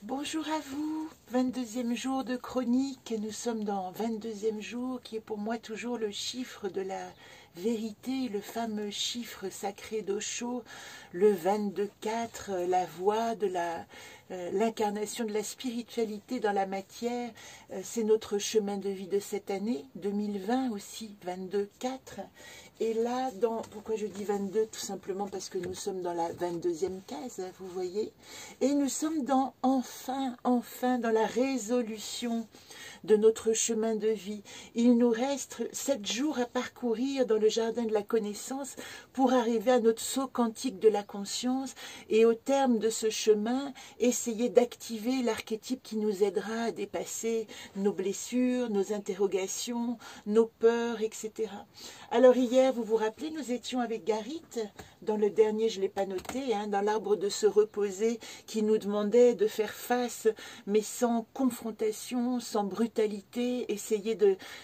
Bonjour à vous, 22e jour de chronique, nous sommes dans 22e jour qui est pour moi toujours le chiffre de la vérité, le fameux chiffre sacré d'Osho, le 22-4, la voie de l'incarnation de la spiritualité dans la matière, c'est notre chemin de vie de cette année, 2020 aussi, 22-4. Et là, pourquoi je dis 22? Tout simplement parce que nous sommes dans la 22e case, vous voyez. Et nous sommes enfin dans la résolution de notre chemin de vie. Il nous reste 7 jours à parcourir dans le jardin de la connaissance pour arriver à notre saut quantique de la conscience. Et au terme de ce chemin, essayer d'activer l'archétype qui nous aidera à dépasser nos blessures, nos interrogations, nos peurs, etc. Alors hier, vous vous rappelez, nous étions avec Garit, dans le dernier, je ne l'ai pas noté, dans l'arbre de se reposer, qui nous demandait de faire face, mais sans confrontation, sans brutalité, essayer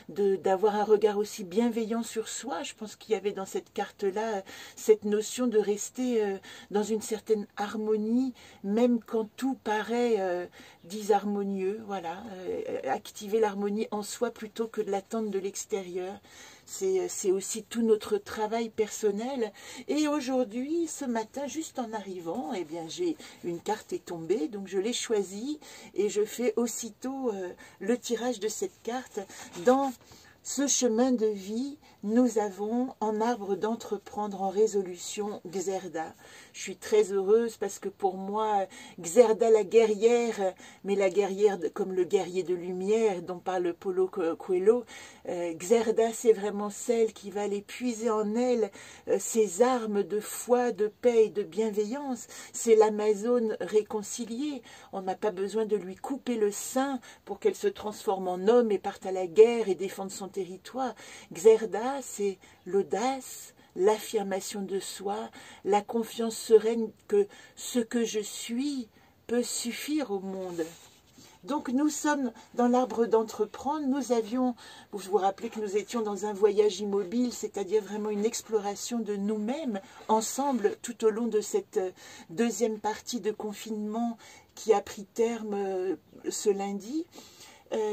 d'avoir un regard aussi bienveillant sur soi. Je pense qu'il y avait dans cette carte-là cette notion de rester dans une certaine harmonie, même quand tout paraît disharmonieux. Voilà, activer l'harmonie en soi plutôt que de l'attendre de l'extérieur. C'est aussi tout notre travail personnel. Et aujourd'hui, ce matin, juste en arrivant, eh bien, une carte est tombée, donc je l'ai choisie et je fais aussitôt le tirage de cette carte. Dans ce chemin de vie, nous avons en arbre d'entreprendre en résolution Xerda. Je suis très heureuse parce que pour moi, Xerda la guerrière, mais la guerrière comme le guerrier de lumière dont parle Paulo Coelho, Xerda c'est vraiment celle qui va aller puiser en elle ses armes de foi, de paix et de bienveillance. C'est l'Amazone réconciliée. On n'a pas besoin de lui couper le sein pour qu'elle se transforme en homme et parte à la guerre et défende son territoire. Xerda, c'est l'audace, l'affirmation de soi, la confiance sereine que ce que je suis peut suffire au monde. Donc nous sommes dans l'arbre d'entreprendre, vous vous rappelez que nous étions dans un voyage immobile, c'est-à-dire vraiment une exploration de nous-mêmes, ensemble, tout au long de cette deuxième partie de confinement qui a pris terme ce lundi.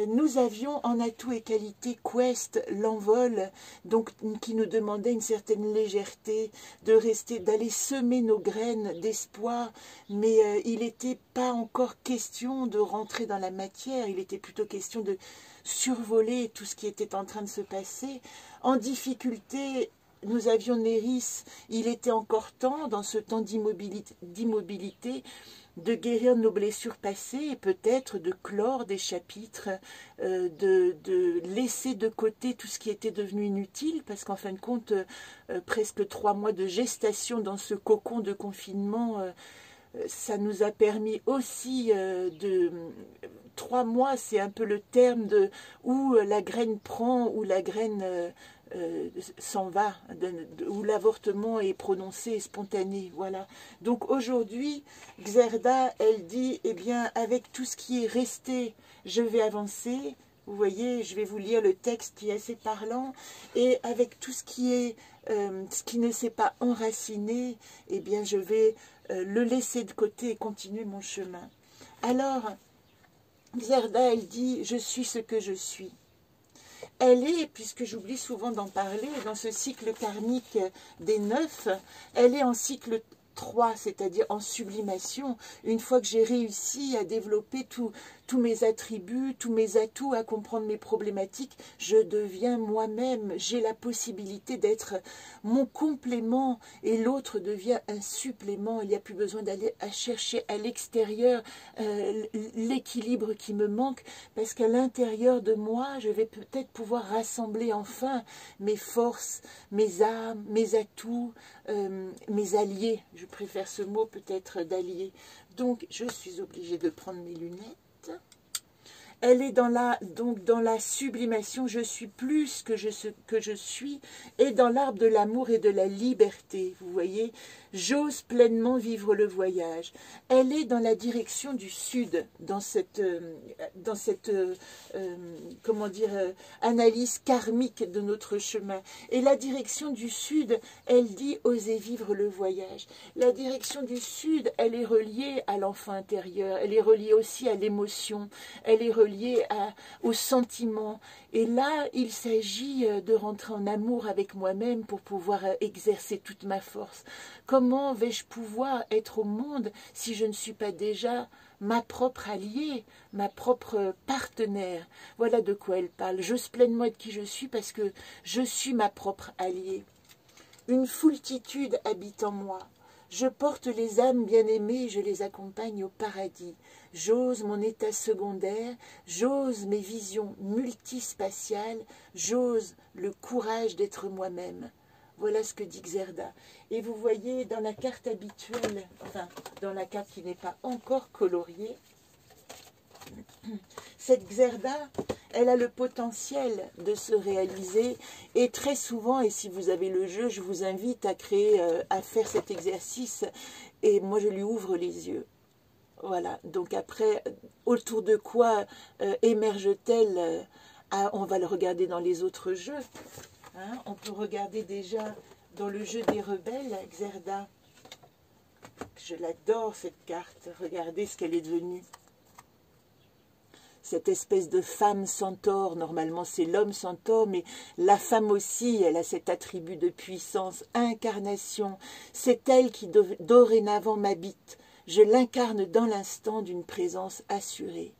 Nous avions en atout et qualité Quest, l'envol, donc qui nous demandait une certaine légèreté, d'aller semer nos graines d'espoir, mais il n'était pas encore question de rentrer dans la matière, il était plutôt question de survoler tout ce qui était en train de se passer. En difficulté, nous avions Néris, il était encore temps, dans ce temps d'immobilité, de nos blessures passées et peut-être de clore des chapitres, de laisser de côté tout ce qui était devenu inutile, parce qu'en fin de compte, presque 3 mois de gestation dans ce cocon de confinement, ça nous a permis aussi 3 mois, c'est un peu le terme où la graine prend, où la graine s'en va, où l'avortement est prononcé et spontané, voilà. Donc aujourd'hui, Xerda, elle dit, eh bien, avec tout ce qui est resté, je vais avancer. Vous voyez, je vais vous lire le texte qui est assez parlant, et avec tout ce qui ne s'est pas enraciné, eh bien, je vais le laisser de côté et continuer mon chemin. Alors, Xerda, elle dit, je suis ce que je suis. Elle est, puisque j'oublie souvent d'en parler, dans ce cycle karmique des 9, elle est en cycle 3, c'est-à-dire en sublimation. Une fois que j'ai réussi à développer tous mes attributs, tous mes atouts, à comprendre mes problématiques, je deviens moi-même. J'ai la possibilité d'être mon complément et l'autre devient un supplément. Il n'y a plus besoin d'aller chercher à l'extérieur l'équilibre qui me manque, parce qu'à l'intérieur de moi, je vais peut-être pouvoir rassembler enfin mes forces, mes armes, mes atouts, mes alliés. Je préfère ce mot peut-être d'alliés. Donc, je suis obligée de prendre mes lunettes. Elle est donc dans la sublimation, je suis plus que je suis, et dans l'arbre de l'amour et de la liberté, vous voyez, j'ose pleinement vivre le voyage. Elle est dans la direction du sud, dans cette comment dire, analyse karmique de notre chemin. Et la direction du sud, elle dit osez vivre le voyage. La direction du sud, elle est reliée à l'enfant intérieur, elle est reliée aussi à l'émotion, elle est reliée au sentiment. Et là, il s'agit de rentrer en amour avec moi-même pour pouvoir exercer toute ma force. Comment vais-je pouvoir être au monde si je ne suis pas déjà ma propre alliée, ma propre partenaire? Voilà de quoi elle parle. J'ose pleinement être qui je suis parce que je suis ma propre alliée. Une foultitude habite en moi. Je porte les âmes bien-aimées et je les accompagne au paradis. J'ose mon état secondaire, j'ose mes visions multispatiales, j'ose le courage d'être moi-même. Voilà ce que dit Xerda. Et vous voyez dans la carte habituelle, enfin dans la carte qui n'est pas encore coloriée, cette Xerda, elle a le potentiel de se réaliser et très souvent, et si vous avez le jeu, je vous invite à à faire cet exercice et moi je lui ouvre les yeux. Voilà, donc après, autour de quoi émerge-t-elle? On va le regarder dans les autres jeux. Hein, on peut regarder déjà dans le jeu des rebelles, Xerda. Je l'adore cette carte, regardez ce qu'elle est devenue. Cette espèce de femme centaure, normalement c'est l'homme centaure, mais la femme aussi, elle a cet attribut de puissance, incarnation. C'est elle qui dorénavant m'habite. Je l'incarne dans l'instant d'une présence assurée.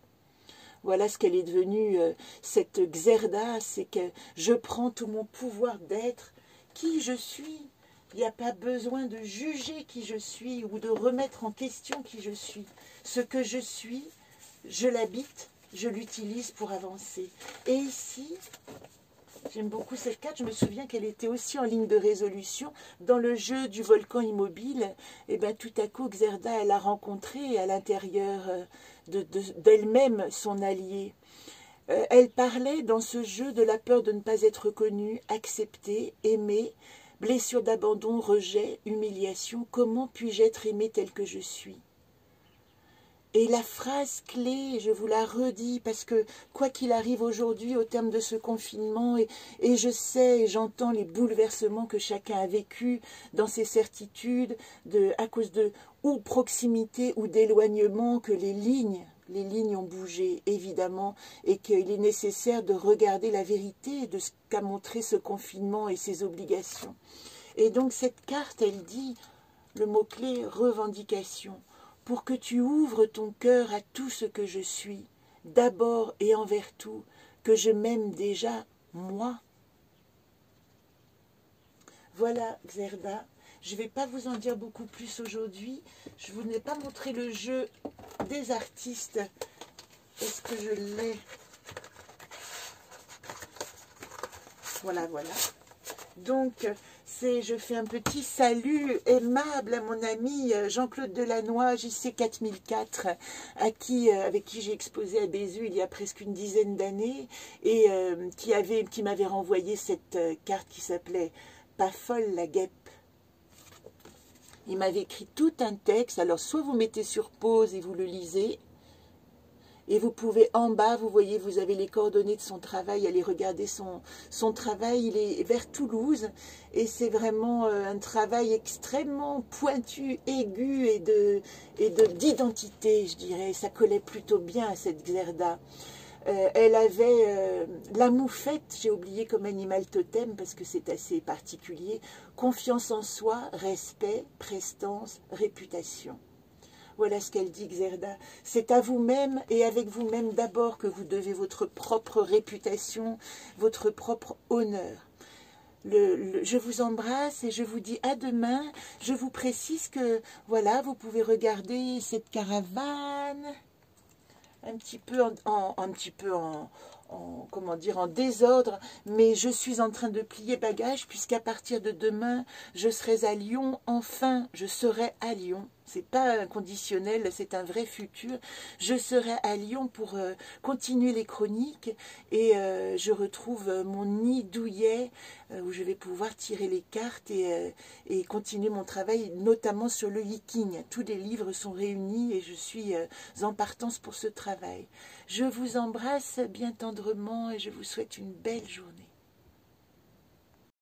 Voilà ce qu'elle est devenue, cette Xerda, c'est que je prends tout mon pouvoir d'être, qui je suis. Il n'y a pas besoin de juger qui je suis ou de remettre en question qui je suis. Ce que je suis, je l'habite, je l'utilise pour avancer. Et ici, j'aime beaucoup cette carte, je me souviens qu'elle était aussi en ligne de résolution dans le jeu du volcan immobile. Et bien tout à coup, Xerda, elle a rencontré à l'intérieur d'elle-même son allié. Elle parlait dans ce jeu de la peur de ne pas être connue, acceptée, aimée, blessure d'abandon, rejet, humiliation. Comment puis-je être aimée telle que je suis? Et la phrase clé, je vous la redis, parce que quoi qu'il arrive aujourd'hui au terme de ce confinement, et je sais et j'entends les bouleversements que chacun a vécu dans ses certitudes, à cause de ou proximité ou d'éloignement, que les lignes ont bougé, évidemment, et qu'il est nécessaire de regarder la vérité de ce qu'a montré ce confinement et ses obligations. Et donc cette carte, elle dit, le mot-clé, revendication. Pour que tu ouvres ton cœur à tout ce que je suis, d'abord et envers tout, que je m'aime déjà, moi. Voilà, Xerda. Je ne vais pas vous en dire beaucoup plus aujourd'hui. Je ne vous ai pas montré le jeu des artistes. Est-ce que je l'ai? Voilà, voilà. Donc, je fais un petit salut aimable à mon ami Jean-Claude Delannoy, JC4004, avec qui j'ai exposé à Bézu il y a presque une dizaine d'années, et qui m'avait renvoyé cette carte qui s'appelait « Pas folle la guêpe ». Il m'avait écrit tout un texte, alors soit vous mettez sur pause et vous le lisez, et vous pouvez en bas, vous voyez, vous avez les coordonnées de son travail, allez regarder son travail, il est vers Toulouse, et c'est vraiment un travail extrêmement pointu, aigu, et d'identité, je dirais, ça collait plutôt bien à cette Xerda. Elle avait la moufette, j'ai oublié comme animal totem, parce que c'est assez particulier, confiance en soi, respect, prestance, réputation. Voilà ce qu'elle dit, Xerda. C'est à vous-même et avec vous-même d'abord que vous devez votre propre réputation, votre propre honneur. Je vous embrasse et je vous dis à demain. Je vous précise que, voilà, vous pouvez regarder cette caravane un petit peu comment dire, en désordre, mais je suis en train de plier bagages puisqu'à partir de demain, je serai à Lyon. Enfin, je serai à Lyon. c'est pas un conditionnel, c'est un vrai futur. Je serai à Lyon pour continuer les chroniques et je retrouve mon nid douillet où je vais pouvoir tirer les cartes et continuer mon travail, notamment sur le viking. Tous les livres sont réunis et je suis en partance pour ce travail. Je vous embrasse bien tendrement et je vous souhaite une belle journée.